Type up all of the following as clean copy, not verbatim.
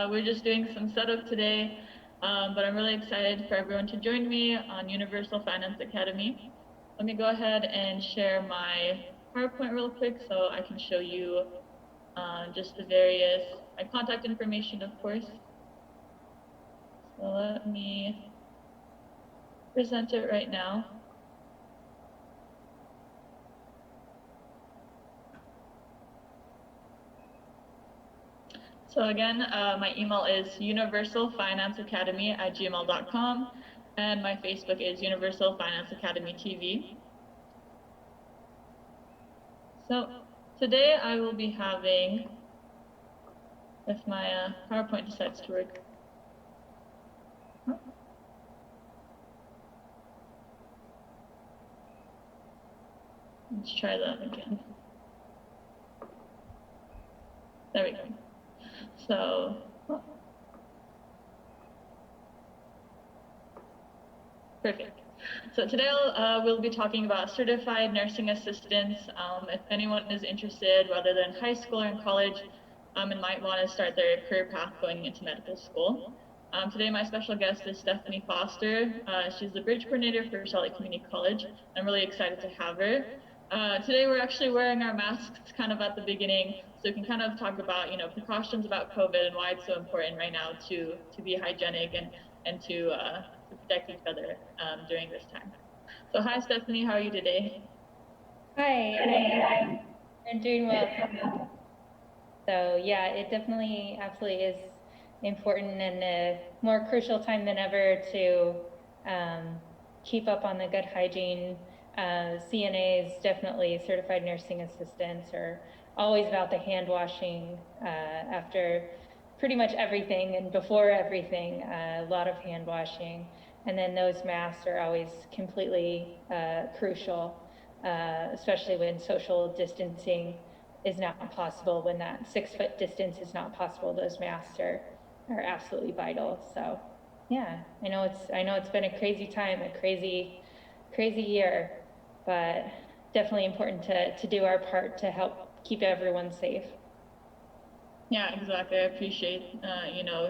We're just doing some setup today, but I'm really excited for everyone to join me on Universal Finance Academy. Let me go ahead and share my PowerPoint real quick so I can show you just the various, my contact information, of course. So let me present it right now. So again, my email is universalfinanceacademy@gmail.com, and my Facebook is Universal Finance Academy TV. So today I will be having, if my PowerPoint decides to work. Let's try that again. There we go. So, perfect. So today we'll be talking about certified nursing assistants. If anyone is interested, whether they're in high school or in college, and might want to start their career path going into medical school. Today my special guest is Stephanie Foster. She's the bridge coordinator for Salt Lake Community College. I'm really excited to have her. Today we're actually wearing our masks kind of at the beginning, so we can kind of talk about, precautions about COVID and why it's so important right now to be hygienic and to protect each other during this time. So hi Stephanie, how are you today? Hi, I'm doing well. So yeah, it definitely absolutely is important and a more crucial time than ever to keep up on the good hygiene. CNAs, definitely certified nursing assistants, are always about the hand washing after pretty much everything and before everything, a lot of hand washing. And then those masks are always completely crucial, especially when social distancing is not possible, when that 6 foot distance is not possible. Those masks are absolutely vital. So yeah, I know it's been a crazy time, a crazy year, but definitely important to do our part to help keep everyone safe. Yeah, exactly. I appreciate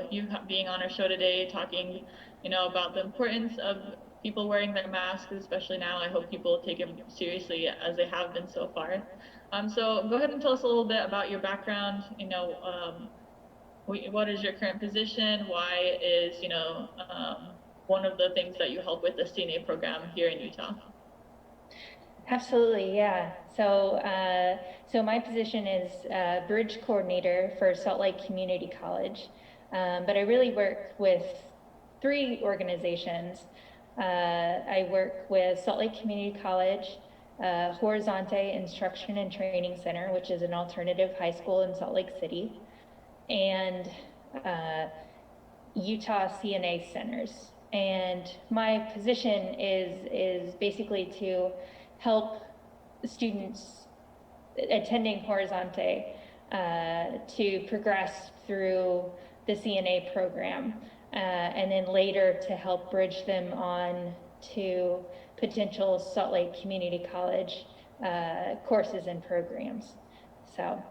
you being on our show today, talking about the importance of people wearing their masks, especially now. I hope people take it seriously as they have been so far. So go ahead and tell us a little bit about your background. What is your current position? Why is one of the things that you help with the CNA program here in Utah? Absolutely, yeah. So my position is bridge coordinator for Salt Lake Community College, but I really work with 3 organizations. I work with Salt Lake Community College, Horizonte Instruction and Training Center, which is an alternative high school in Salt Lake City, and Utah CNA centers. And my position is basically to help students attending Horizonte to progress through the CNA program, and then later to help bridge them on to potential Salt Lake Community College courses and programs. So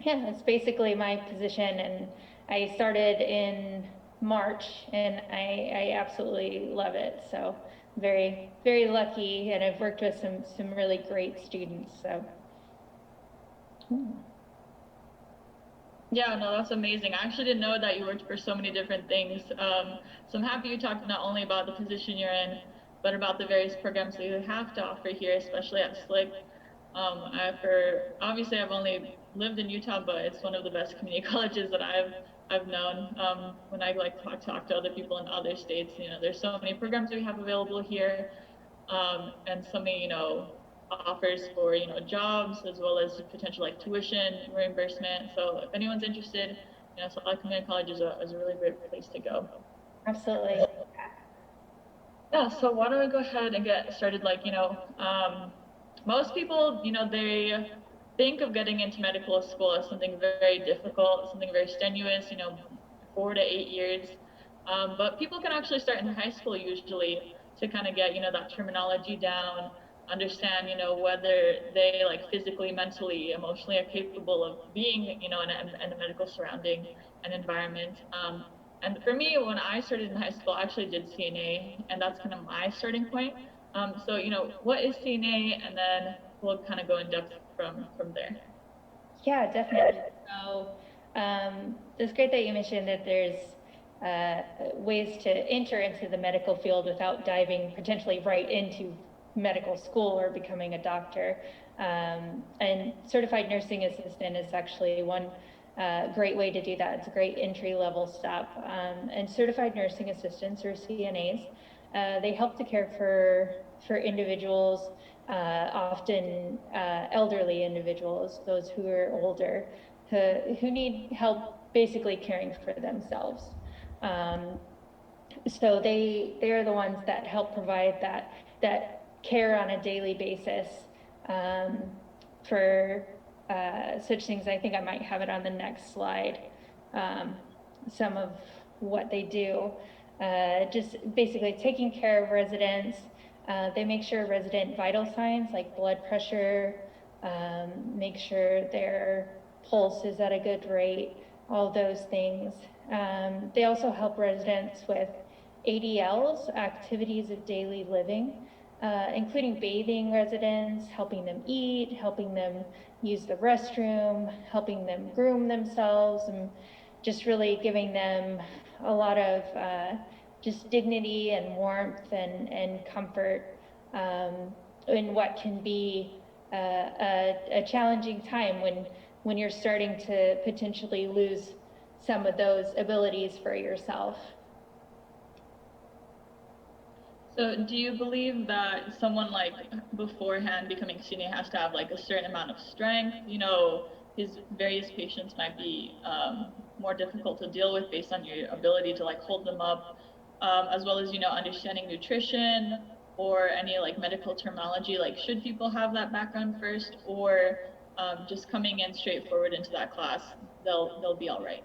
yeah, that's basically my position, and I started in March, and I absolutely love it. So very, very lucky, and I've worked with some really great students. So. Yeah, no, that's amazing. I actually didn't know that you worked for so many different things. So I'm happy you talked not only about the position you're in, but about the various programs that you have to offer here, especially at SLIC. Obviously I've only lived in Utah, but it's one of the best community colleges that I've known. When I talk to other people in other states, there's so many programs that we have available here, and so many offers for jobs, as well as potential like tuition reimbursement. So if anyone's interested, Salt Lake Community College is a really great place to go. Absolutely. Yeah, so why don't we go ahead and get started? Most people, they think of getting into medical school as something very difficult, something very strenuous, 4 to 8 years. But people can actually start in high school usually to kind of get, that terminology down, understand, you know, whether they like physically, mentally, emotionally are capable of being, you know, in a medical surrounding and environment. And for me, when I started in high school, I actually did CNA, and that's kind of my starting point. So, you know, what is CNA, and then we'll kind of go in depth from there. Yeah, definitely. So it's great that you mentioned that there's ways to enter into the medical field without diving potentially right into medical school or becoming a doctor. And certified nursing assistant is actually one great way to do that. It's a great entry-level step. And certified nursing assistants, or CNAs, they help to care for individuals, often elderly individuals, those who are older, who need help basically caring for themselves. So they are the ones that help provide that care on a daily basis for such things. I think I might have it on the next slide. Some of what they do, just basically taking care of residents. They make sure resident vital signs like blood pressure, make sure their pulse is at a good rate, all those things. They also help residents with ADLs, activities of daily living, including bathing residents, helping them eat, helping them use the restroom, helping them groom themselves, and just really giving them a lot of just dignity and warmth and comfort in what can be a challenging time when you're starting to potentially lose some of those abilities for yourself. So do you believe that someone like beforehand becoming CNA has to have like a certain amount of strength? You know, his various patients might be more difficult to deal with based on your ability to like hold them up, as well as, you know, understanding nutrition or any like medical terminology. Like, should people have that background first, or just coming in straightforward into that class, they'll be all right?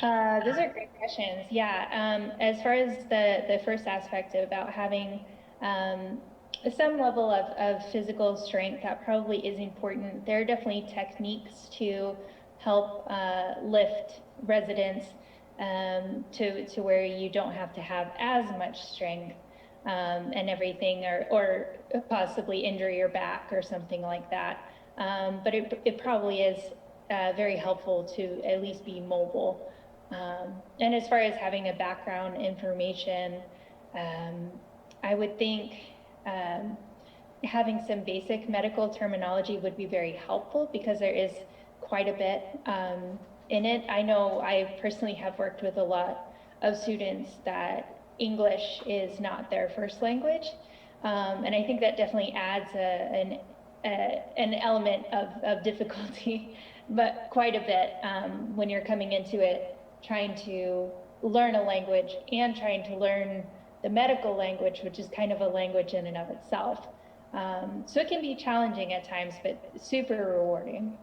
Those are great questions. Yeah, as far as the first aspect about having some level of physical strength, that probably is important. There are definitely techniques to help lift residents to where you don't have to have as much strength and everything, or possibly injure your back or something like that. But it probably is very helpful to at least be mobile. And as far as having a background information, I would think having some basic medical terminology would be very helpful, because there is quite a bit in it. I know I personally have worked with a lot of students that English is not their first language, and I think that definitely adds an element of difficulty, but quite a bit when you're coming into it, trying to learn a language and trying to learn the medical language, which is kind of a language in and of itself. So it can be challenging at times, but super rewarding.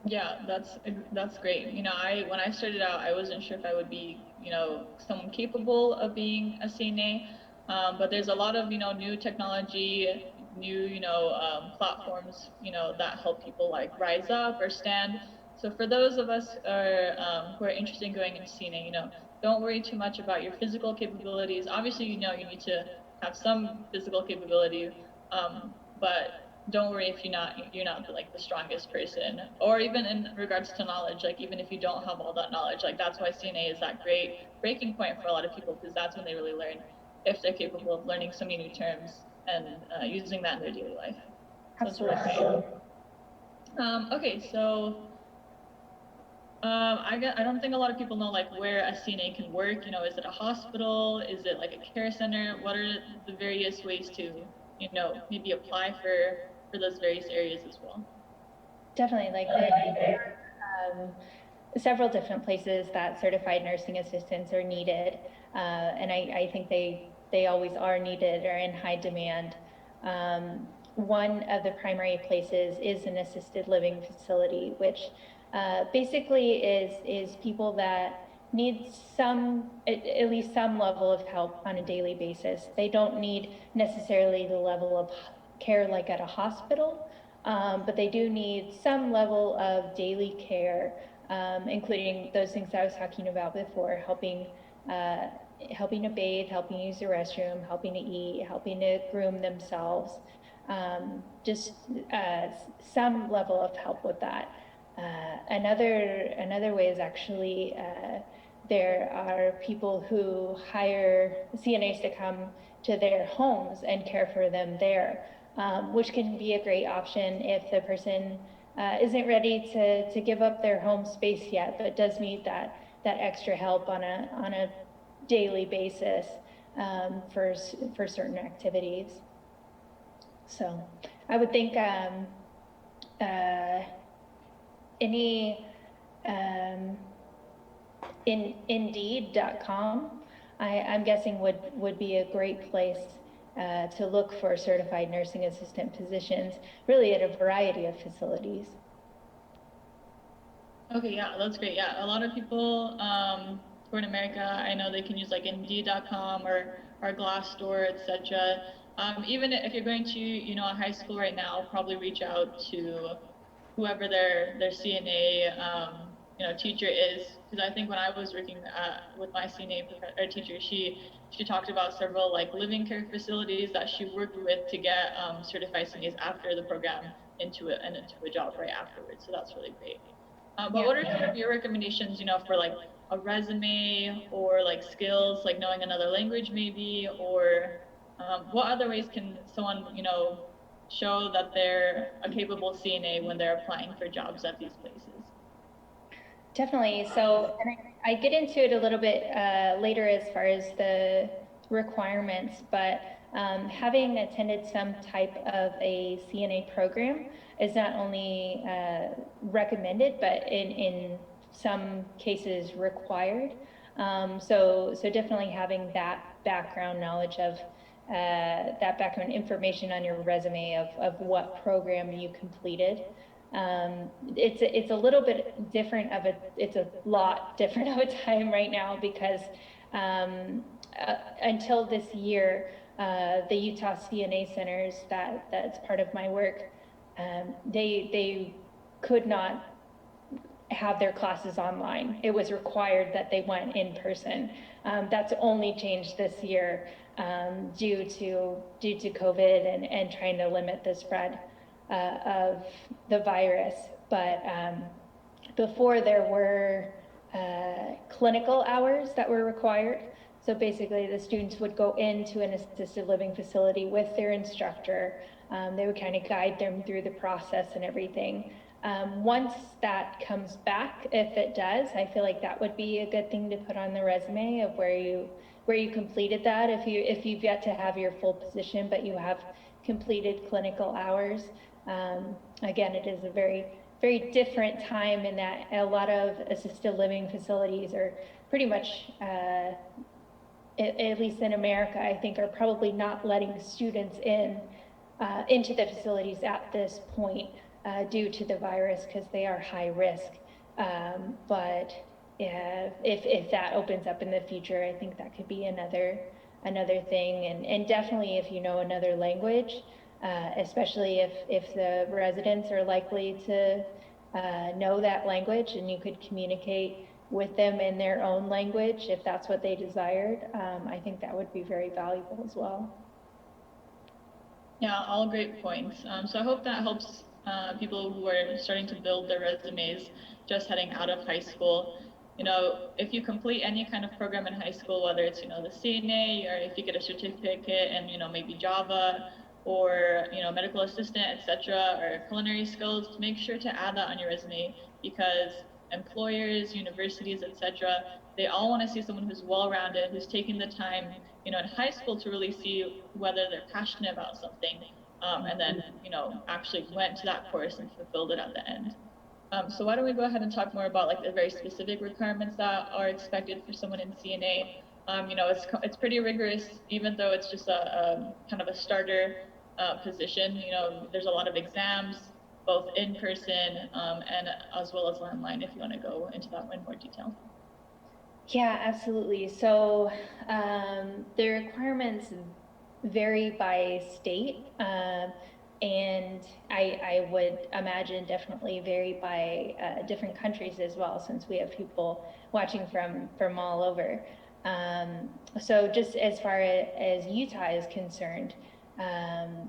Yeah, that's great. You know, when I started out, I wasn't sure if I would be, you know, someone capable of being a CNA, but there's a lot of, you know, new technology, new, you know, platforms, you know, that help people like rise up or stand. So for those of us who are interested in going into CNA, you know, don't worry too much about your physical capabilities. Obviously, you know, you need to have some physical capability, but don't worry if you're not like the strongest person, or even in regards to knowledge, like even if you don't have all that knowledge, like that's why CNA is that great breaking point for a lot of people, because that's when they really learn if they're capable of learning so many new terms and using that in their daily life. So it's really great. Okay, so I don't think a lot of people know like where a CNA can work. You know, is it a hospital? Is it like a care center? What are the various ways to, you know, maybe apply for those various areas as well? Definitely, like there are several different places that certified nursing assistants are needed, and I think they always are needed or in high demand. One of the primary places is an assisted living facility, which basically is people that need at least some level of help on a daily basis. They don't need necessarily the level of care like at a hospital, but they do need some level of daily care, including those things I was talking about before, helping to bathe, helping use the restroom, helping to eat, helping to groom themselves, just some level of help with that. Another way is actually there are people who hire CNAs to come to their homes and care for them there, which can be a great option if the person isn't ready to give up their home space yet, but does need that extra help on a daily basis for certain activities. So I would think Indeed.com, I'm guessing would be a great place to look for certified nursing assistant positions, really at a variety of facilities. Okay, yeah, that's great. Yeah, a lot of people who are in America, I know they can use like Indeed.com or Glassdoor, etc. Even if you're going to, a high school right now, probably reach out to whoever their CNA teacher is, because I think when I was working with my CNA teacher, she talked about several like living care facilities that she worked with to get certified CNAs after the program into a job right afterwards. So that's really great. But what are some of your recommendations, for like a resume or like skills, like knowing another language maybe, or what other ways can someone, show that they're a capable CNA when they're applying for jobs at these places? Definitely. So I get into it a little bit later as far as the requirements, but having attended some type of a CNA program is not only recommended, but in some cases required. So definitely having that background knowledge of that background information on your resume of what program you completed. It's a little bit different it's a lot different of a time right now because until this year, the Utah CNA centers that's part of my work, they could not have their classes online. It was required that they went in person. That's only changed this year due to COVID and trying to limit the spread of the virus. But before there were clinical hours that were required. So basically the students would go into an assisted living facility with their instructor. They would kind of guide them through the process and everything. Once that comes back, if it does, I feel like that would be a good thing to put on the resume of where you completed that. If you've yet to have your full position, but you have completed clinical hours. Again, it is a very, very different time in that a lot of assisted living facilities are pretty much, at least in America, I think are probably not letting students into the facilities at this point due to the virus because they are high risk. But if that opens up in the future, I think that could be another thing. And definitely if you know another language, especially if the residents are likely to know that language and you could communicate with them in their own language, if that's what they desired, I think that would be very valuable as well. Yeah, all great points. So I hope that helps people who are starting to build their resumes just heading out of high school. If you complete any kind of program in high school, whether it's, the CNA or if you get a certificate and, maybe Java or, medical assistant, etc., or culinary skills, make sure to add that on your resume because employers, universities, etc., they all want to see someone who's well-rounded, who's taking the time, in high school to really see whether they're passionate about something, and then, actually went to that course and fulfilled it at the end. So why don't we go ahead and talk more about like the very specific requirements that are expected for someone in CNA. It's pretty rigorous, even though it's just a kind of a starter position. There's a lot of exams, both in person and as well as online if you want to go into that in more detail. Yeah, absolutely. So the requirements vary by state, and I would imagine definitely vary by different countries as well, since we have people watching from all over. So just as far as Utah is concerned,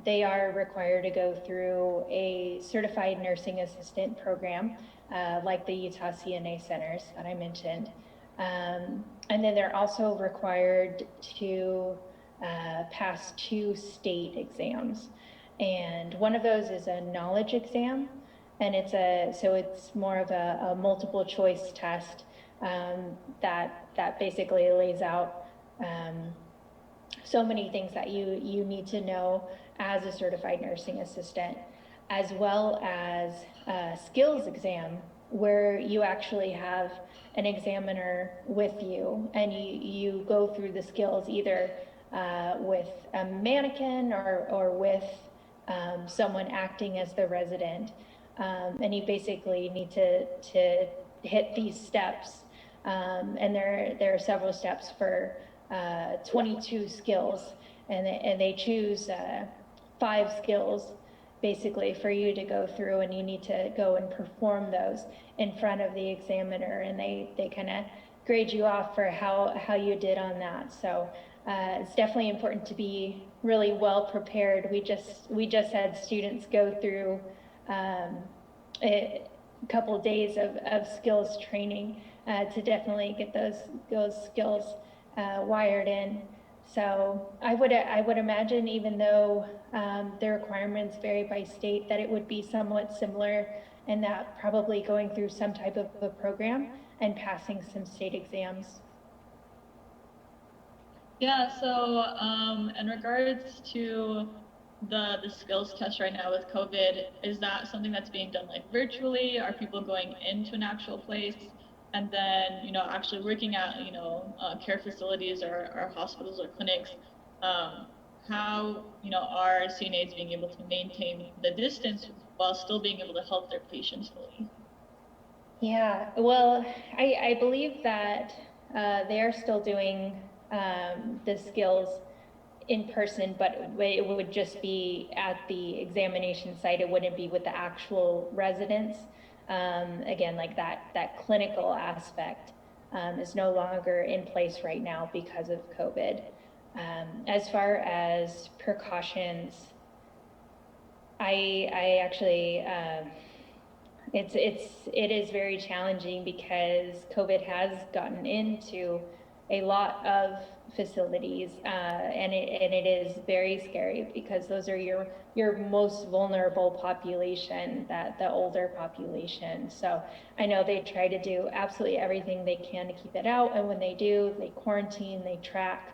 they are required to go through a certified nursing assistant program, like the Utah CNA centers that I mentioned. And then they're also required to pass 2 state exams. And one of those is a knowledge exam, and it's more of a multiple choice test that basically lays out so many things that you need to know as a certified nursing assistant, as well as a skills exam where you actually have an examiner with you, and you go through the skills either with a mannequin or with someone acting as the resident, and you basically need to hit these steps, and there are several steps for 22 skills, and they choose 5 skills basically for you to go through, and you need to go and perform those in front of the examiner, and they kind of grade you off for how you did on that. So it's definitely important to be really well prepared. We just had students go through a couple of days of skills training to definitely get those skills wired in. So I would imagine, even though the requirements vary by state, that it would be somewhat similar, and that probably going through some type of a program and passing some state exams. Yeah, so in regards to the skills test right now with COVID, is that something that's being done like virtually? Are people going into an actual place and then, you know, actually working at, you know, care facilities or hospitals or clinics? How, you know, are CNAs being able to maintain the distance while still being able to help their patients fully? Yeah, well, I believe that they are still doing the skills in person, but it would just be at the examination site. It wouldn't be with the actual residents. Again, like that clinical aspect is no longer in place right now because of COVID. As far as precautions, I actually it is very challenging because COVID has gotten into a lot of facilities, and it is very scary because those are your most vulnerable population, the older population. So I know they try to do absolutely everything they can to keep it out, and when they do, they quarantine, they track,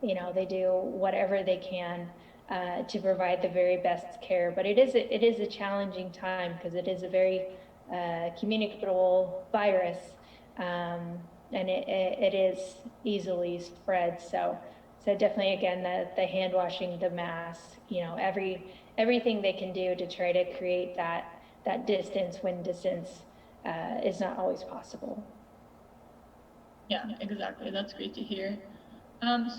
you know, they do whatever they can to provide the very best care. But it is a challenging time because it is a very communicable virus, and it is easily spread. So definitely, again, the hand washing, the mask, you know, everything they can do to try to create that distance when distance is not always possible. Yeah, exactly. That's great to hear.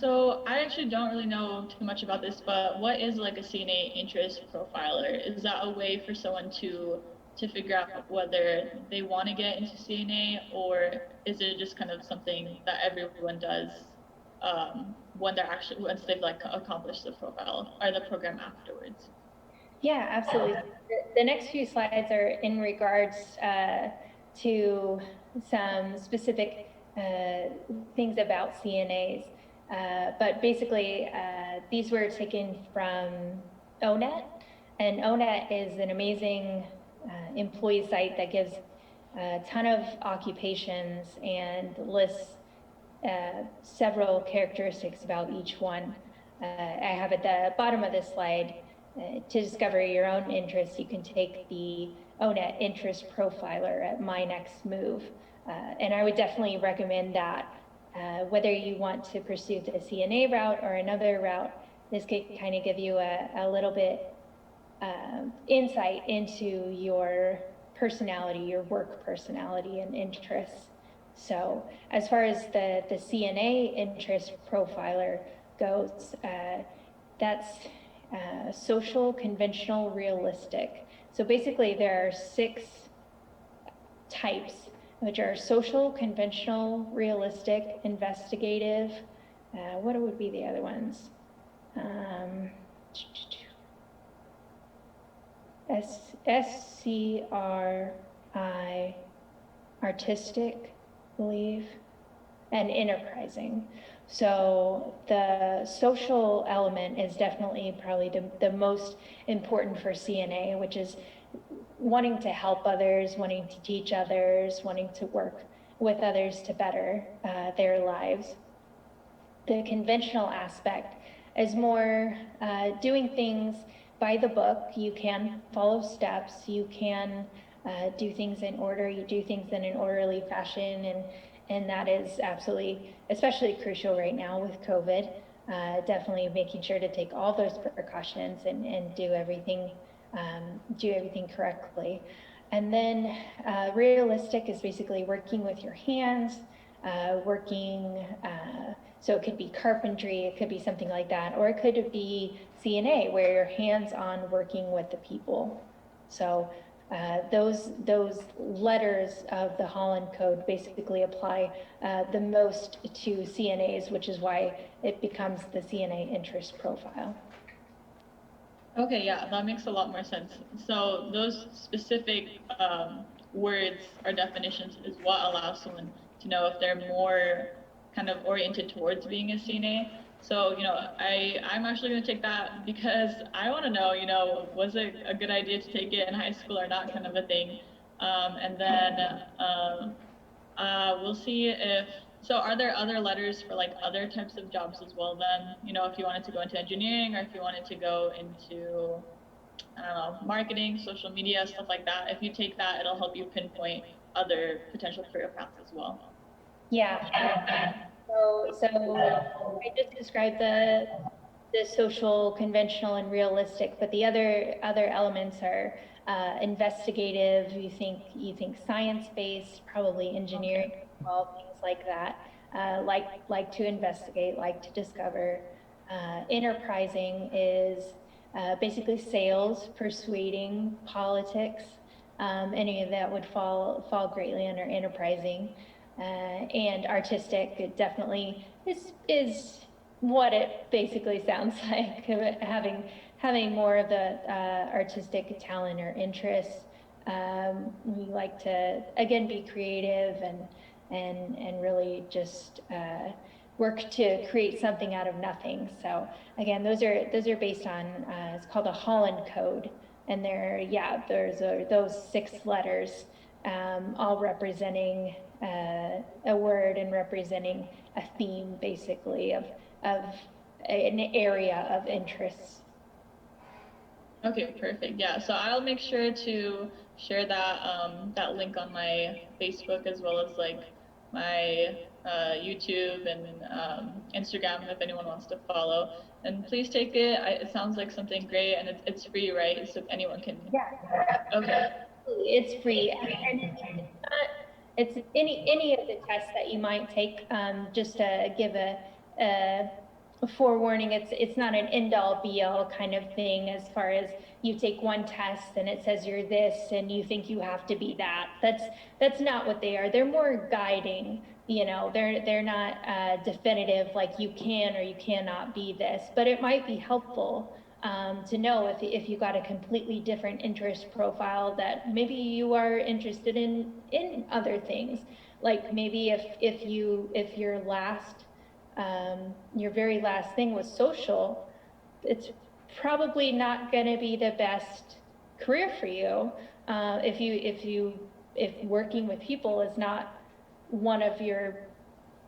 So I actually don't really know too much about this, but what is like a CNA interest profiler? Is that a way for someone to figure out whether they want to get into CNA, or is it just kind of something that everyone does once they've like accomplished the profile or the program afterwards? Yeah, absolutely. The next few slides are in regards to some specific things about CNAs. But basically, these were taken from ONET, and ONET is an amazing employee site that gives a ton of occupations and lists several characteristics about each one. I have at the bottom of this slide, to discover your own interests, you can take the ONET interest profiler at My Next Move. And I would definitely recommend that. Whether you want to pursue the CNA route or another route, this could kind of give you a little bit insight into your personality, your work personality and interests. So as far as the CNA interest profiler goes, that's social, conventional, realistic. So basically there are 6 types, which are social, conventional, realistic, investigative. What would be the other ones? SCRI, artistic, I believe, and enterprising. So the social element is definitely probably the most important for CNA, which is wanting to help others, wanting to teach others, wanting to work with others to better their lives. The conventional aspect is more doing things by the book. You can follow steps, you can do things in order, you do things in an orderly fashion, and that is absolutely, especially crucial right now with COVID, definitely making sure to take all those precautions and do everything correctly. And then realistic is basically working with your hands, so it could be carpentry, it could be something like that, or it could be CNA, where you're hands-on working with the people. So those letters of the Holland Code basically apply the most to CNAs, which is why it becomes the CNA interest profile. Okay, yeah, that makes a lot more sense. So those specific words or definitions is what allows someone to know if they're more kind of oriented towards being a CNA. So, I'm actually going to take that because I want to know, was it a good idea to take it in high school or not, kind of a thing. And then we'll see if, so are there other letters for like other types of jobs as well then? If you wanted to go into engineering or if you wanted to go into, I don't know, marketing, social media, stuff like that. If you take that, it'll help you pinpoint other potential career paths as well. Yeah. So I just described the social, conventional, and realistic, but the other elements are investigative. You think science-based, probably engineering, well, things like that. Like to investigate, like to discover. Enterprising is basically sales, persuading, politics. Any of that would fall greatly under enterprising. And artistic, it definitely is what it basically sounds like, having more of the artistic talent or interest. We like to, again, be creative and really just work to create something out of nothing. So again, those are based on, it's called a Holland Code. And there's those 6 letters, all representing a word and representing a theme, basically, of an area of interest. Okay, perfect. Yeah, so I'll make sure to share that link on my Facebook as well as like my YouTube and Instagram if anyone wants to follow. And please take it. It sounds like something great, and it's free, right? So anyone can. Yeah. Okay. It's free, and it's any of the tests that you might take. Just to give a forewarning, it's not an end-all be-all kind of thing, as far as you take one test and it says you're this and you think you have to be that. That's not what they are. They're more guiding. They're not definitive, like you can or you cannot be this, but it might be helpful to know if you got a completely different interest profile, that maybe you are interested in other things. Like maybe if your very last thing was social, it's probably not going to be the best career for you. If working with people is not one of your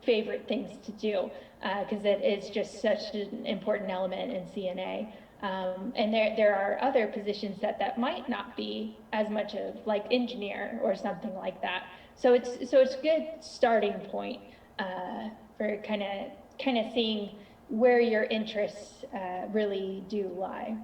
favorite things to do, because it is just such an important element in CNA. And there are other positions that might not be as much of, like engineer or something like that. So it's a good starting point for kind of seeing where your interests really do lie.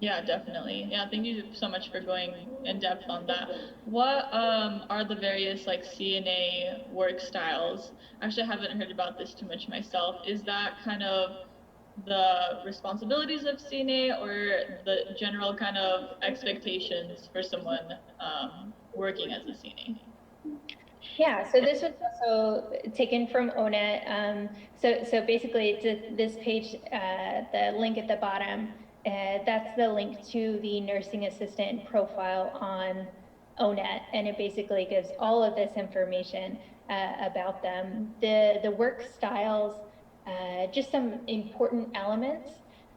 Yeah, definitely. Yeah, thank you so much for going in depth on that. What are the various like CNA work styles? Actually, I haven't heard about this too much myself. Is that kind of the responsibilities of CNA or the general kind of expectations for someone working as a CNA? Yeah, so this was also taken from ONET. So basically, this page, the link at the bottom, that's the link to the nursing assistant profile on ONET, and it basically gives all of this information about them. The work styles, just some important elements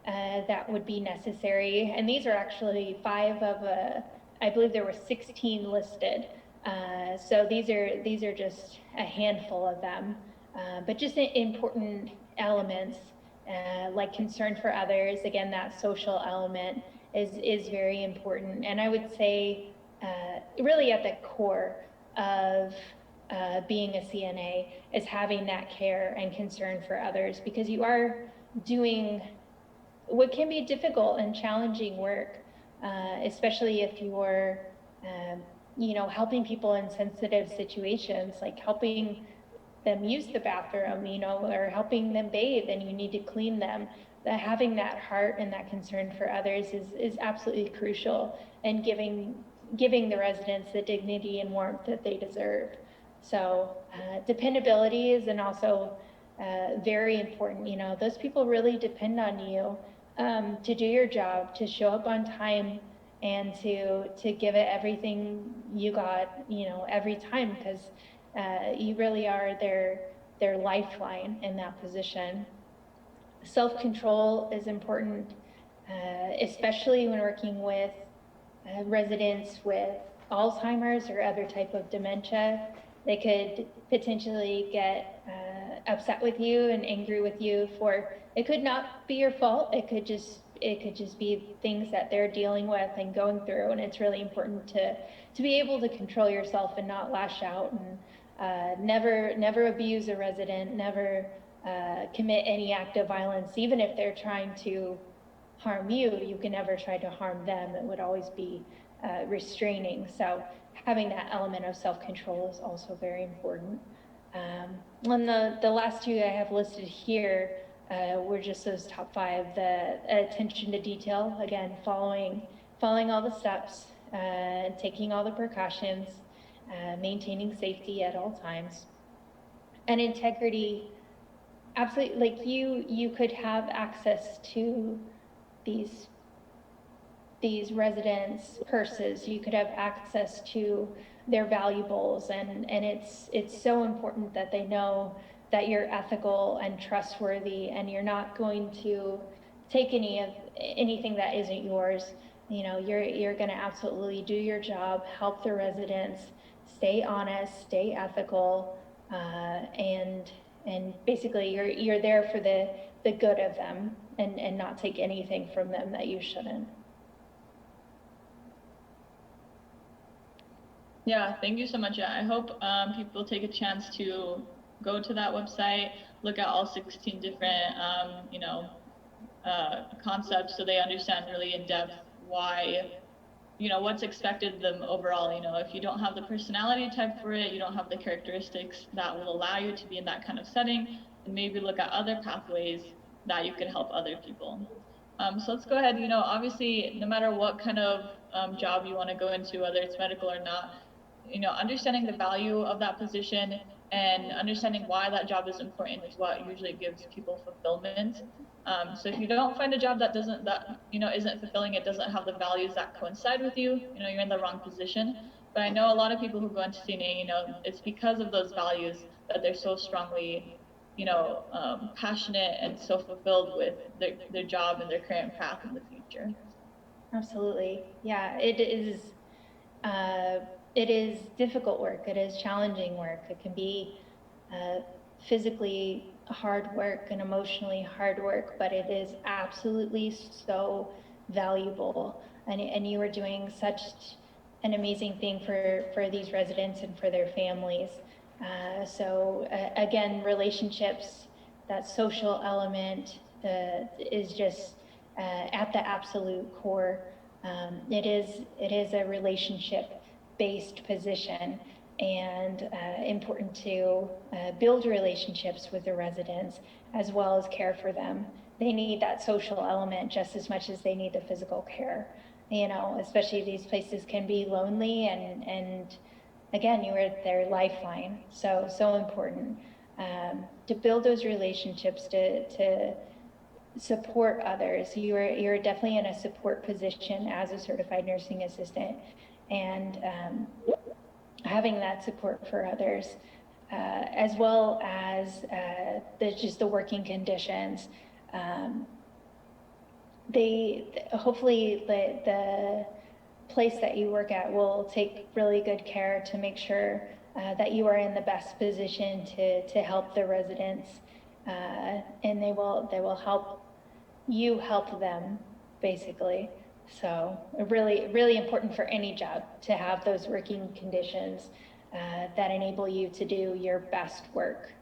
that would be necessary, and these are actually 5 of I believe there were 16 listed. So these are just a handful of them, but just important elements like concern for others. Again, that social element is very important, and I would say really at the core of being a CNA is having that care and concern for others, because you are doing what can be difficult and challenging work, especially if you're helping people in sensitive situations, like helping them use the bathroom, or helping them bathe and you need to clean them. Having that heart and that concern for others is absolutely crucial, and giving the residents the dignity and warmth that they deserve. So dependability is and also very important. Those people really depend on you to do your job, to show up on time, and to give it everything you got, every time, because you really are their lifeline in that position. Self-control is important, especially when working with residents with Alzheimer's or other type of dementia. They could potentially get upset with you and angry with you for, it could not be your fault. It could just be things that they're dealing with and going through, and it's really important to be able to control yourself and not lash out, and never abuse a resident, never commit any act of violence. Even if they're trying to harm you, you can never try to harm them. It would always be restraining. So having that element of self-control is also very important. And the last 2 I have listed here were just those top 5. The attention to detail, again, following all the steps, taking all the precautions, maintaining safety at all times, and integrity. Absolutely, like you could have access to these residents' purses, you could have access to their valuables, and it's so important that they know that you're ethical and trustworthy, and you're not going to take anything that isn't yours. You're going to absolutely do your job, help the residents, stay honest, stay ethical, and basically you're there for the good of them, and not take anything from them that you shouldn't. Yeah, thank you so much. Yeah, I hope people take a chance to go to that website, look at all 16 different, concepts, so they understand really in depth why, what's expected of them overall. If you don't have the personality type for it, you don't have the characteristics that will allow you to be in that kind of setting, and maybe look at other pathways that you can help other people. So let's go ahead. Obviously, no matter what kind of job you want to go into, whether it's medical or not, understanding the value of that position and understanding why that job is important is what usually gives people fulfillment. So if you don't find a job that isn't fulfilling, it doesn't have the values that coincide with you, you're in the wrong position. But I know a lot of people who go into CNA, it's because of those values that they're so strongly, passionate and so fulfilled with their job and their current path in the future. Absolutely. Yeah, it is. It is difficult work. It is challenging work. It can be physically hard work and emotionally hard work, but it is absolutely so valuable. And you are doing such an amazing thing for these residents and for their families. So again, relationships, that social element is just at the absolute core, it is a relationship-based position, and important to build relationships with the residents as well as care for them. They need that social element just as much as they need the physical care. You know, especially these places can be lonely, and again, you are their lifeline. So important to build those relationships, to support others. You're definitely in a support position as a certified nursing assistant, and having that support for others, as well as just the working conditions. Hopefully the place that you work at will take really good care to make sure that you are in the best position to help the residents, and they will help you help them, basically. So really important for any job to have those working conditions that enable you to do your best work.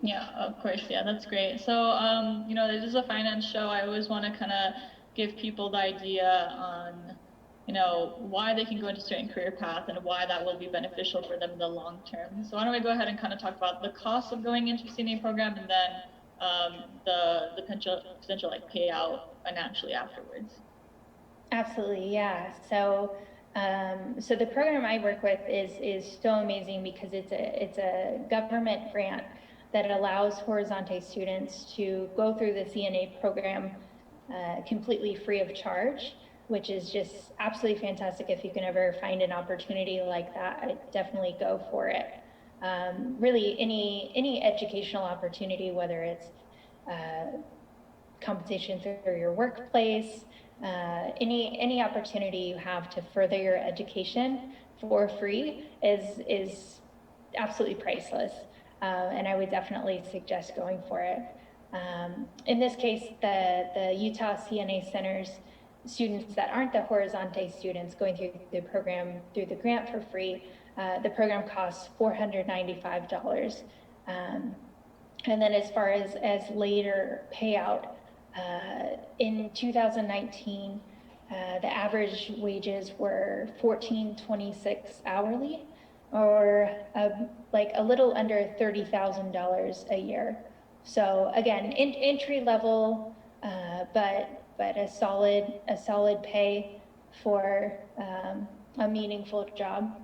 Yeah, of course. Yeah, that's great. So, you know, this is a finance show. I always want to kind of give people the idea on, you know, why they can go into a certain career path and why that will be beneficial for them in the long term. So why don't we go ahead and kind of talk about the cost of going into a CNA program, and then the potential like payout financially afterwards. Absolutely, yeah. So so the program I work with is so amazing because it's a government grant that allows Horizonte students to go through the CNA program completely free of charge, which is just absolutely fantastic. If you can ever find an opportunity like that, I definitely go for it. Really, any educational opportunity, whether it's compensation through your workplace, any opportunity you have to further your education for free is absolutely priceless. And I would definitely suggest going for it. In this case, the Utah CNA Center's students that aren't the Horizonte students going through the program through the grant for free, the program costs $495. And then as far as later payout, in 2019, the average wages were $14.26 hourly, or like a little under $30,000 a year. So again, entry level, but a solid pay for a meaningful job.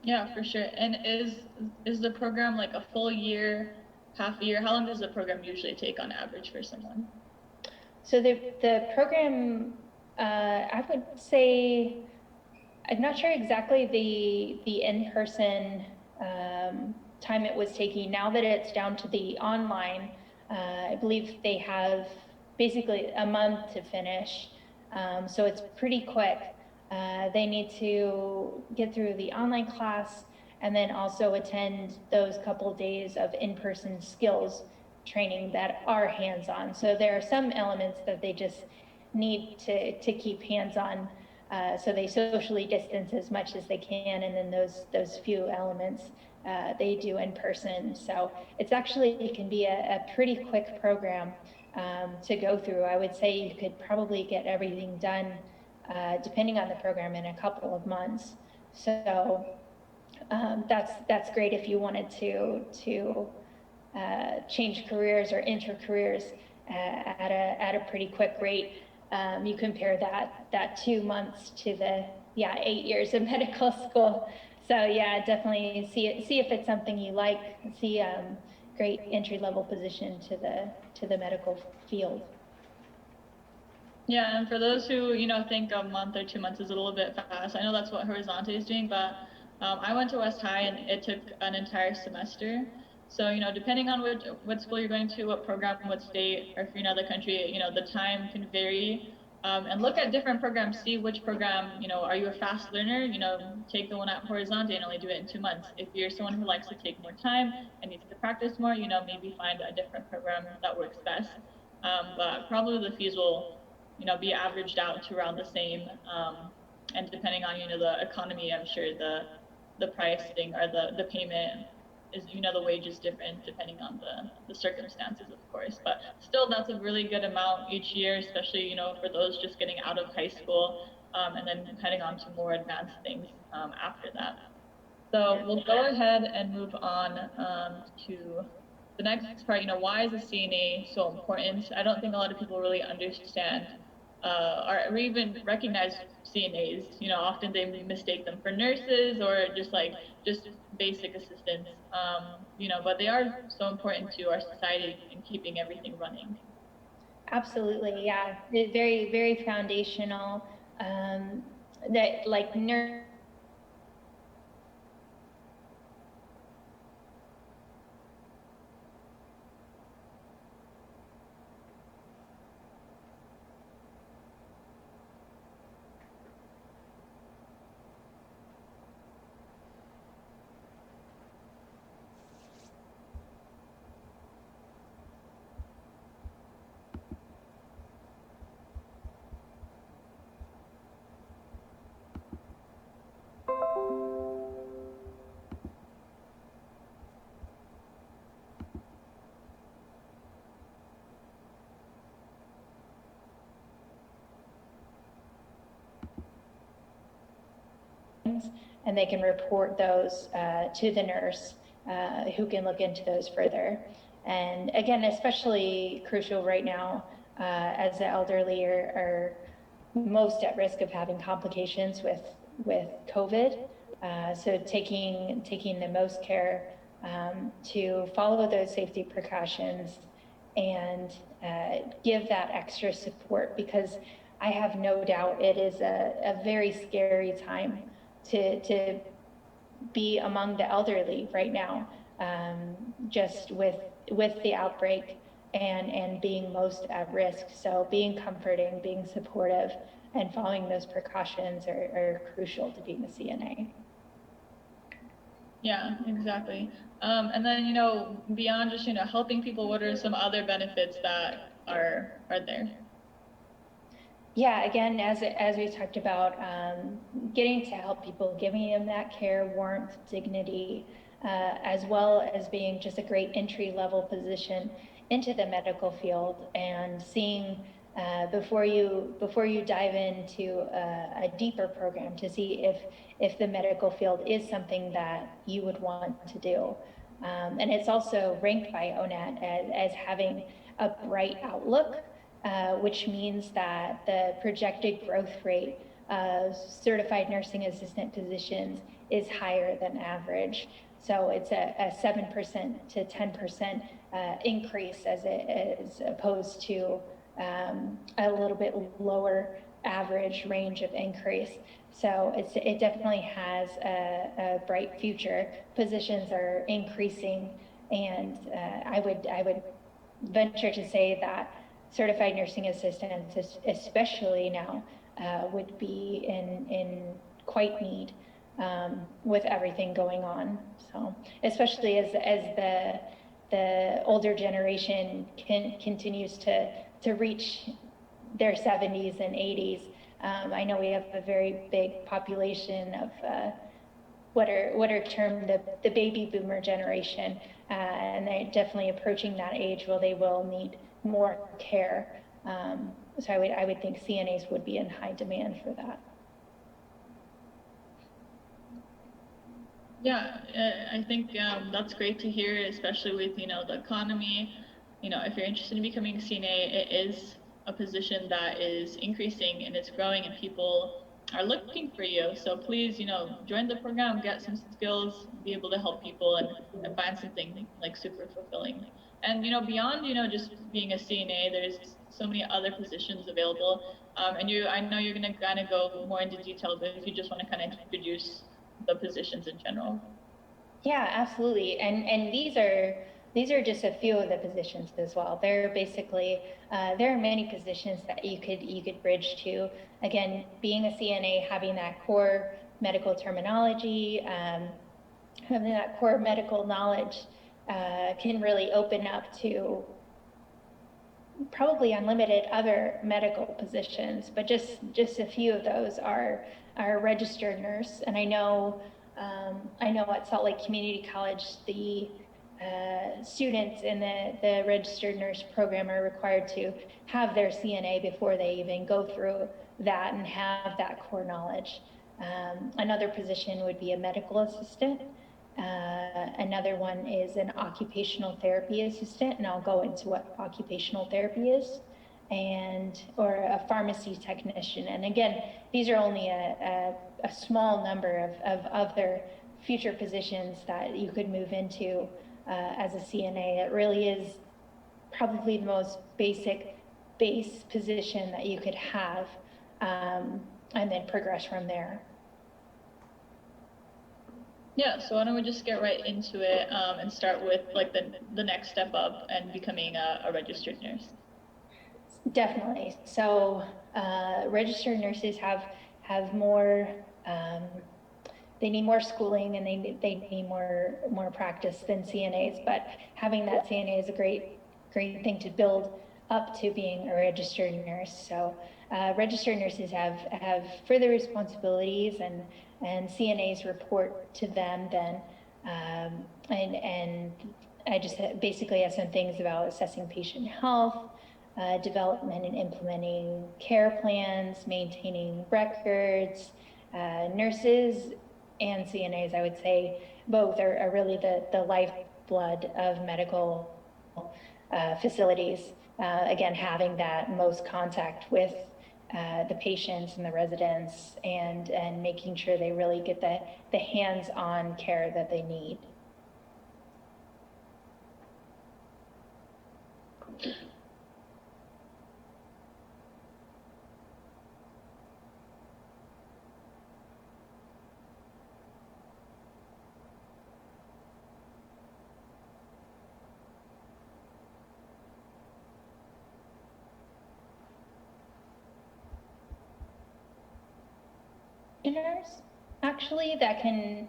Yeah, for sure. And is the program like a full year, half a year? How long does the program usually take on average for someone? So the program, I would say, I'm not sure exactly the in-person time it was taking. Now that it's down to the online, I believe they have basically a month to finish. So it's pretty quick. They need to get through the online class and then also attend those couple days of in-person skills training that are hands-on. So there are some elements that they just need to keep hands-on, so they socially distance as much as they can, and then those few elements they do in person. So it can be a pretty quick program to go through. I would say you could probably get everything done, depending on the program, in a couple of months. So that's great if you wanted to change careers or enter careers at a pretty quick rate. You compare that 2 months to the 8 years of medical school. So yeah, definitely see if it's something you like. See great entry level position to the medical field. Yeah, and for those who think a month or 2 months is a little bit fast, I know that's what Horizonte is doing, but I went to West High and it took an entire semester. So depending on what school you're going to, what program, what state, or if you're in another country, the time can vary. And look at different programs, see which program, are you a fast learner? Take the one at Horizonte and only do it in 2 months. If you're someone who likes to take more time and needs to practice more, maybe find a different program that works best. But probably the fees will, be averaged out to around the same. And depending on, the economy, I'm sure the pricing or the payment is, the wage is different depending on the circumstances, of course. But still, that's a really good amount each year, especially, for those just getting out of high school and then heading on to more advanced things after that. So we'll go ahead and move on to the next part. Why is a CNA so important? I don't think a lot of people really understand or even recognize CNAs. Often they mistake them for nurses or just basic assistants. But they are so important to our society in keeping everything running. Absolutely, yeah. They're very, very foundational. That like nurse. And they can report those to the nurse who can look into those further. And again, especially crucial right now as the elderly are most at risk of having complications with COVID. So taking the most care to follow those safety precautions and give that extra support, because I have no doubt it is a very scary time to be among the elderly right now, just with the outbreak and being most at risk. So being comforting, being supportive, and following those precautions are crucial to being a CNA. Yeah, exactly. And then, beyond just, helping people, what are some other benefits that are there? Yeah, again, as we talked about, getting to help people, giving them that care, warmth, dignity, as well as being just a great entry-level position into the medical field, and seeing before you dive into a deeper program to see if the medical field is something that you would want to do. And it's also ranked by ONAT as having a bright outlook, which means that the projected growth rate of certified nursing assistant positions is higher than average. So it's a 7% to 10% increase as opposed to a little bit lower average range of increase. So it definitely has a bright future. Positions are increasing, and I would venture to say that certified nursing assistants, especially now, would be in quite need with everything going on. So, especially as the older generation continues to reach their 70s and 80s. I know we have a very big population of what are termed the baby boomer generation, and they're definitely approaching that age where they will need more care. So I would think CNAs would be in high demand for that. Yeah, I think that's great to hear, especially with the economy. If you're interested in becoming a CNA, it is a position that is increasing and it's growing, and people are looking for you. So please, join the program, get some skills, be able to help people, and find something super fulfilling. And beyond just being a CNA, there's so many other positions available. And I know you're gonna kind of go more into detail, but if you just want to kind of introduce the positions in general. Yeah, absolutely. And these are just a few of the positions as well. They're basically there are many positions that you could bridge to. Again, being a CNA, having that core medical terminology, having that core medical knowledge can really open up to probably unlimited other medical positions. But just a few of those are a registered nurse. And I know I know at Salt Lake Community College, the students in the registered nurse program are required to have their CNA before they even go through that and have that core knowledge. Another position would be a medical assistant. Another one is an occupational therapy assistant, and I'll go into what occupational therapy is, or a pharmacy technician. And again, these are only a small number of other future positions that you could move into as a CNA. It really is probably the most base position that you could have, and then progress from there. Yeah, so why don't we just get right into it and start with like the next step up and becoming a registered nurse. Definitely. So registered nurses have more, they need more schooling, and they need more practice than CNAs, but having that CNA is a great thing to build up to being a registered nurse. So registered nurses have further responsibilities, and CNAs report to them then, and I just basically have some things about assessing patient health, development and implementing care plans, maintaining records. Nurses and CNAs, I would say, both are really the lifeblood of medical facilities. Again, having that most contact with the patients and the residents, and making sure they really get the hands-on care that they need. Nurse, actually, that can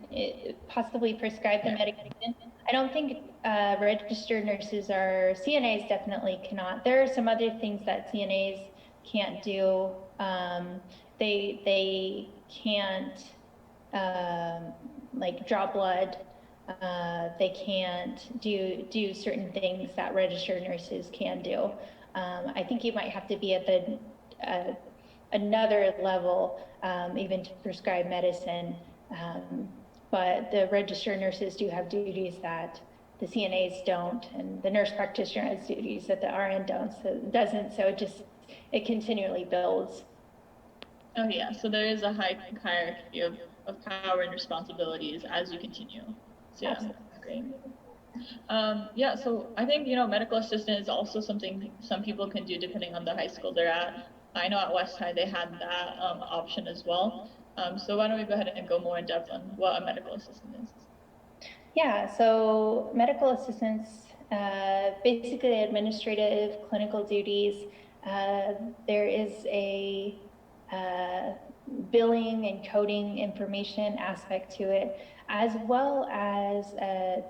possibly prescribe the medication. I don't think registered nurses are, CNAs definitely cannot. There are some other things that CNAs can't do. They can't like draw blood. They can't do certain things that registered nurses can do. I think you might have to be at the another level, even to prescribe medicine. But the registered nurses do have duties that the CNAs don't, and the nurse practitioner has duties that the RN don't, so it doesn't, so it continually builds. Oh yeah, so there is a hierarchy of power and responsibilities as you continue. So yeah, that's great. Yeah, so I think, medical assistant is also something some people can do depending on the high school they're at. I know at West High they had that option as well. So why don't we go ahead and go more in depth on what a medical assistant is? Yeah, so medical assistants, basically administrative, clinical duties. There is a billing and coding information aspect to it, as well as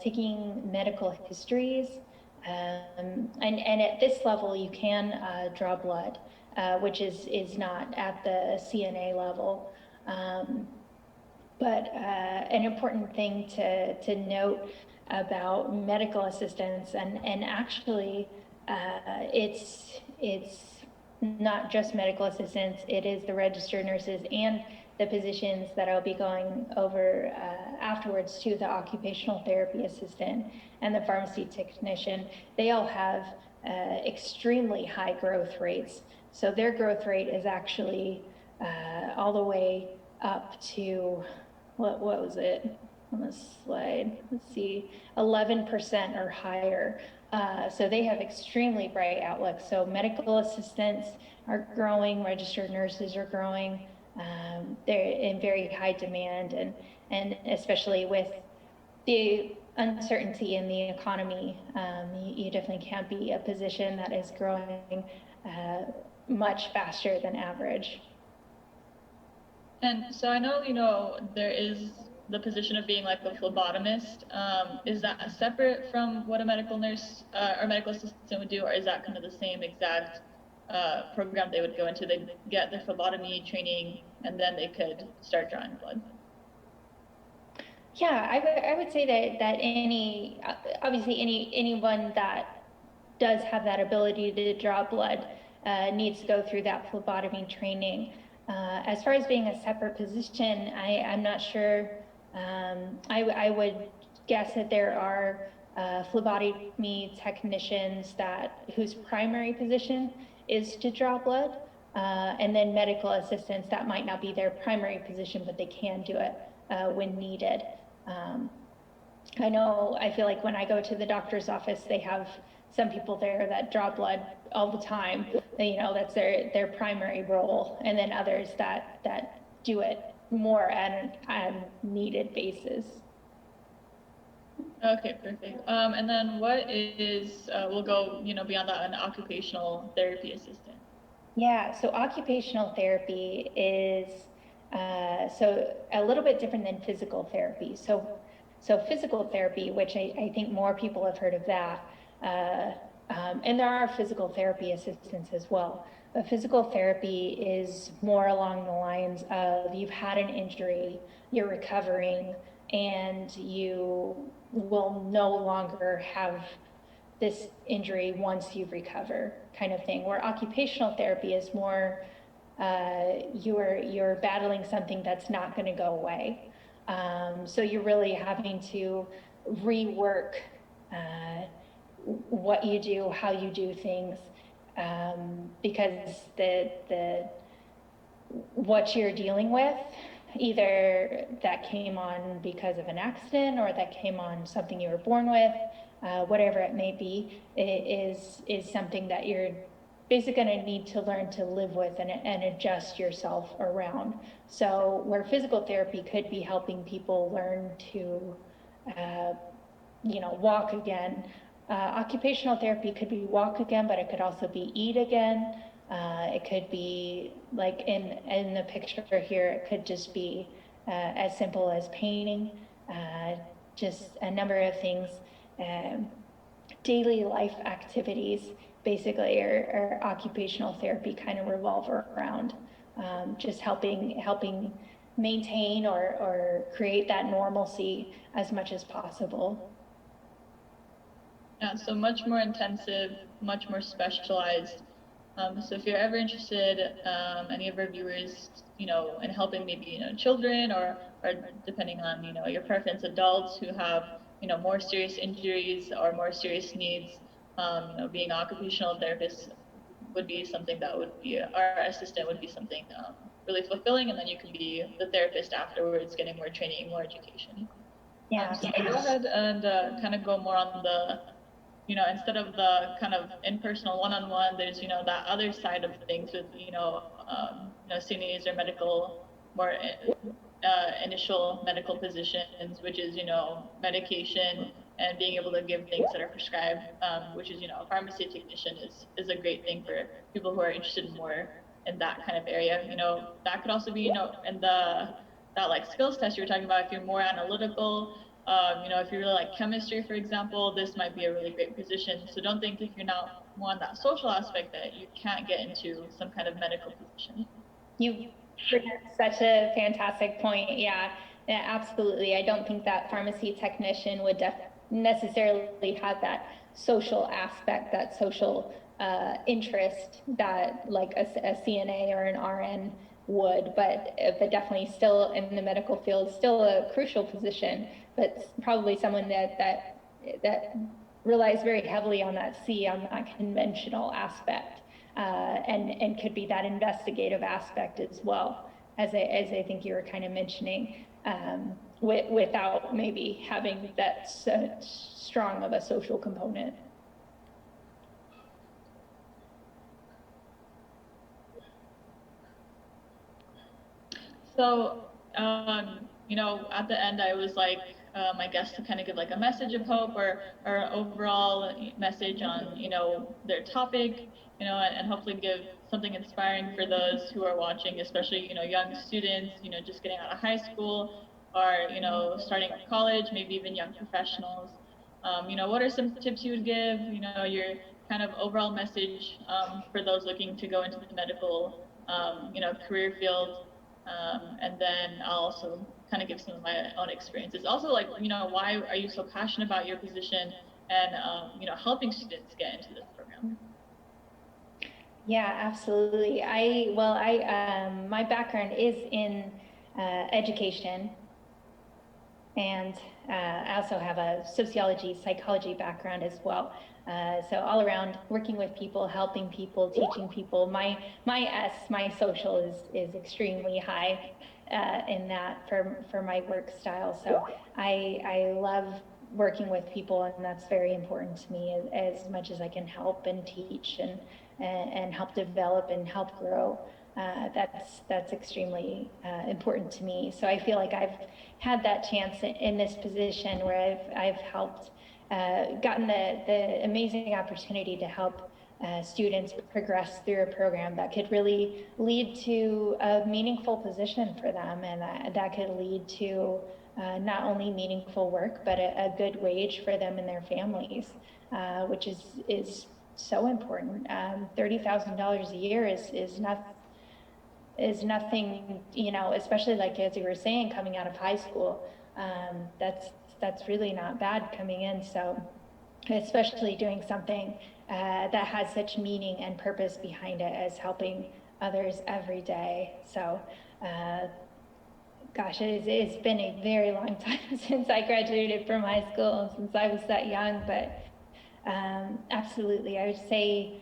taking medical histories. And at this level, you can draw blood, which is not at the CNA level. But an important thing to note about medical assistants, and actually it's not just medical assistants, it is the registered nurses and the positions that I'll be going over afterwards to the occupational therapy assistant and the pharmacy technician. They all have extremely high growth rates. So their growth rate is actually all the way up to, what was it on the slide? Let's see, 11% or higher. So they have extremely bright outlooks. So medical assistants are growing, registered nurses are growing. They're in very high demand, and especially with the uncertainty in the economy, you definitely can't be a position that is growing much faster than average. And so I know, there is the position of being like a phlebotomist. Is that separate from what a medical nurse or medical assistant would do, or is that kind of the same exact program they would go into? They get their phlebotomy training, and then they could start drawing blood. Yeah, I would say that obviously anyone that does have that ability to draw blood needs to go through that phlebotomy training. As far as being a separate position, I'm not sure. I would guess that there are phlebotomy technicians whose primary position is to draw blood, and then medical assistants that might not be their primary position, but they can do it when needed. I feel like when I go to the doctor's office, they have some people there that draw blood all the time. That's their primary role, and then others that do it more at a needed basis. Okay, perfect. And then what is, we'll go, beyond that, an occupational therapy assistant? Yeah, so occupational therapy is so a little bit different than physical therapy. So physical therapy, which I think more people have heard of that, and there are physical therapy assistants as well. But physical therapy is more along the lines of you've had an injury, you're recovering, and you will no longer have this injury once you recover, kind of thing. Where occupational therapy is more you're battling something that's not going to go away. So you're really having to rework what you do, how you do things, because what you're dealing with, either that came on because of an accident or that came on something you were born with, whatever it may be, is something that you're basically going to need to learn to live with and adjust yourself around. So where physical therapy could be helping people learn to, walk again, occupational therapy could be walk again, but it could also be eat again. It could be like in the picture here, it could just be as simple as painting, just a number of things. Daily life activities basically are occupational therapy kind of revolve around, just helping maintain or create that normalcy as much as possible. Yeah, so much more intensive, much more specialized. So if you're ever interested, any of our viewers, in helping maybe, children or depending on, your preference, adults who have, more serious injuries or more serious needs, being occupational therapist would be something that would be, our assistant would be something really fulfilling, and then you can be the therapist afterwards, getting more training, more education. Yeah. So go ahead and kind of go more on the, instead of the kind of impersonal one-on-one, there's, that other side of things with, CNAs or medical, more initial medical positions, which is, medication and being able to give things that are prescribed, which is, a pharmacy technician is a great thing for people who are interested more in that kind of area. That could also be, in that like skills test you were talking about, if you're more analytical, if you really like chemistry, for example, this might be a really great position. So don't think if you're not more on that social aspect that you can't get into some kind of medical position. You bring up such a fantastic point. Yeah, absolutely. I don't think that pharmacy technician would necessarily have that social aspect, that social interest that like a CNA or an RN would, but definitely still in the medical field, still a crucial position, but probably someone that relies very heavily on that conventional aspect, and could be that investigative aspect as well, as I think you were kind of mentioning, without maybe having that strong of a social component. So, at the end, I was like, my guests to kind of give like a message of hope or overall message on, their topic, and hopefully give something inspiring for those who are watching, especially, young students, just getting out of high school or, starting at college, maybe even young professionals. What are some tips you would give, your kind of overall message for those looking to go into the medical, career field? And then I'll also kind of give some of my own experiences. Also, like, why are you so passionate about your position and, helping students get into this program? Yeah, absolutely. My background is in education, and I also have a sociology, psychology background as well. So all around working with people, helping people, teaching people. My social is extremely high in that for my work style. So I love working with people, and that's very important to me as much as I can help and teach and help develop and help grow. That's extremely important to me. So I feel like I've had that chance in this position where I've helped, gotten the amazing opportunity to help students progress through a program that could really lead to a meaningful position for them, and that could lead to not only meaningful work, but a good wage for them and their families, which is so important. $30,000 a year is nothing, especially like as you were saying, coming out of high school. That's really not bad coming in. So especially doing something that has such meaning and purpose behind it as helping others every day. So gosh, it's been a very long time since I graduated from high school, since I was that young, but absolutely, I would say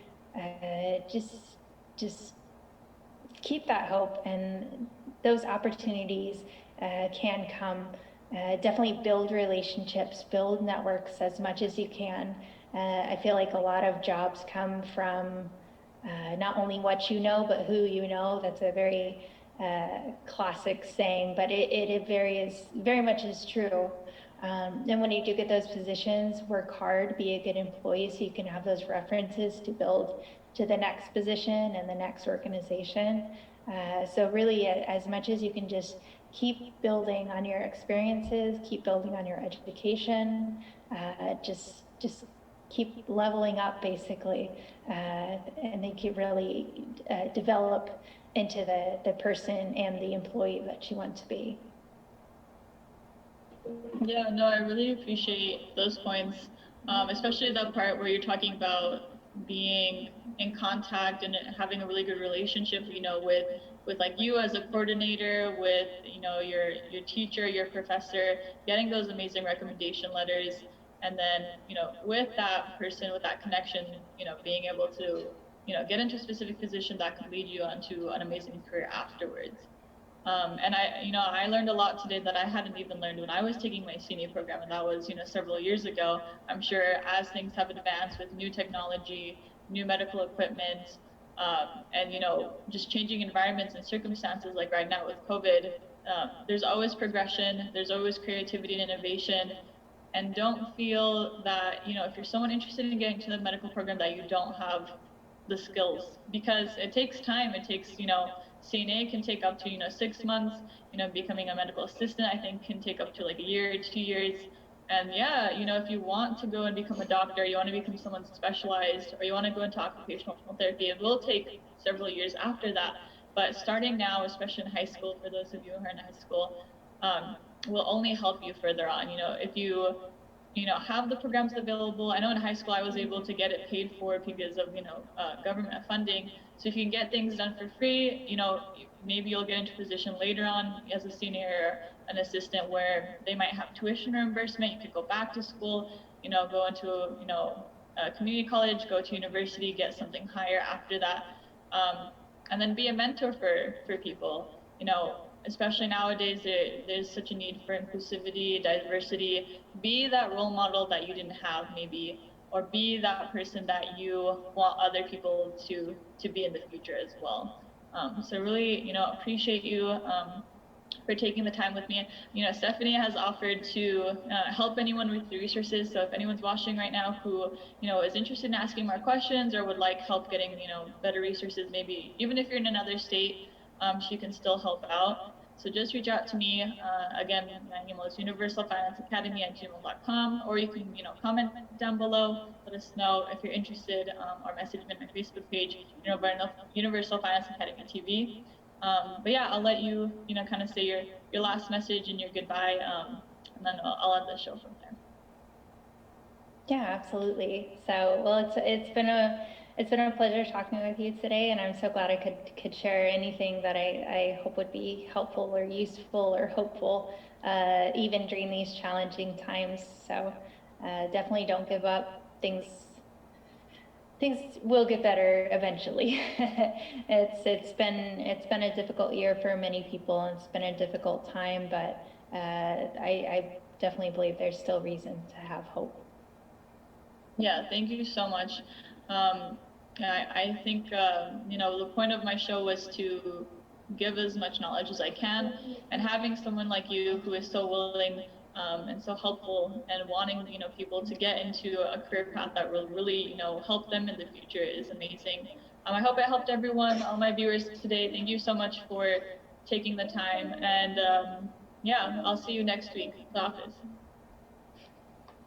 just keep that hope, and those opportunities can come. Definitely build relationships, build networks as much as you can. I feel like a lot of jobs come from not only what you know, but who you know. That's a very classic saying, but it very much is true. And when you do get those positions, work hard, be a good employee so you can have those references to build to the next position and the next organization. So really, as much as you can, just keep building on your experiences, keep building on your education, just keep leveling up, basically, and they can really develop into the person and the employee that you want to be. Yeah, no, I really appreciate those points, especially the part where you're talking about being in contact and having a really good relationship, with like you as a coordinator, with your teacher, your professor, getting those amazing recommendation letters, and then with that person, with that connection, being able to get into a specific position that could lead you onto an amazing career afterwards. And I learned a lot today that I hadn't even learned when I was taking my senior program, and that was, several years ago. I'm sure as things have advanced with new technology, new medical equipment, and, just changing environments and circumstances, like right now with COVID, there's always progression, there's always creativity and innovation. And don't feel that, if you're someone interested in getting to the medical program, that you don't have the skills, because it takes time. It takes, CNA can take up to 6 months. Becoming a medical assistant, I think, can take up to like a year, 2 years. And yeah, if you want to go and become a doctor, you want to become someone specialized, or you want to go into occupational therapy, it will take several years after that. But starting now, especially in high school, for those of you who are in high school, will only help you further on. If you have the programs available. I know in high school I was able to get it paid for because of government funding. So if you can get things done for free, maybe you'll get into a position later on as a senior or an assistant where they might have tuition reimbursement. You could go back to school, go into a community college, go to university, get something higher after that, and then be a mentor for people. Especially nowadays, there's such a need for inclusivity, diversity. Be that role model that you didn't have, maybe, or be that person that you want other people to be in the future as well. So really, appreciate you for taking the time with me. Stephanie has offered to help anyone with the resources. So if anyone's watching right now who, is interested in asking more questions or would like help getting, better resources, maybe even if you're in another state, she can still help out. So just reach out to me. Again, my email is universalfinanceacademy@gmail.com, or you can, comment down below. Let us know if you're interested, or message me on my Facebook page, Universal Finance Academy TV. But yeah, I'll let you, kind of say your last message and your goodbye, and then I'll end the show from there. Yeah, absolutely. So, well, it's been a pleasure talking with you today, and I'm so glad I could share anything that I hope would be helpful or useful or hopeful, even during these challenging times. So, definitely don't give up. Things will get better eventually. It's been a difficult year for many people, and it's been a difficult time, but I definitely believe there's still reason to have hope. Yeah, thank you so much. I think, the point of my show was to give as much knowledge as I can, and having someone like you who is so willing and so helpful and wanting, people to get into a career path that will really, help them in the future is amazing. I hope I helped everyone, all my viewers today. Thank you so much for taking the time, and yeah, I'll see you next week. The office.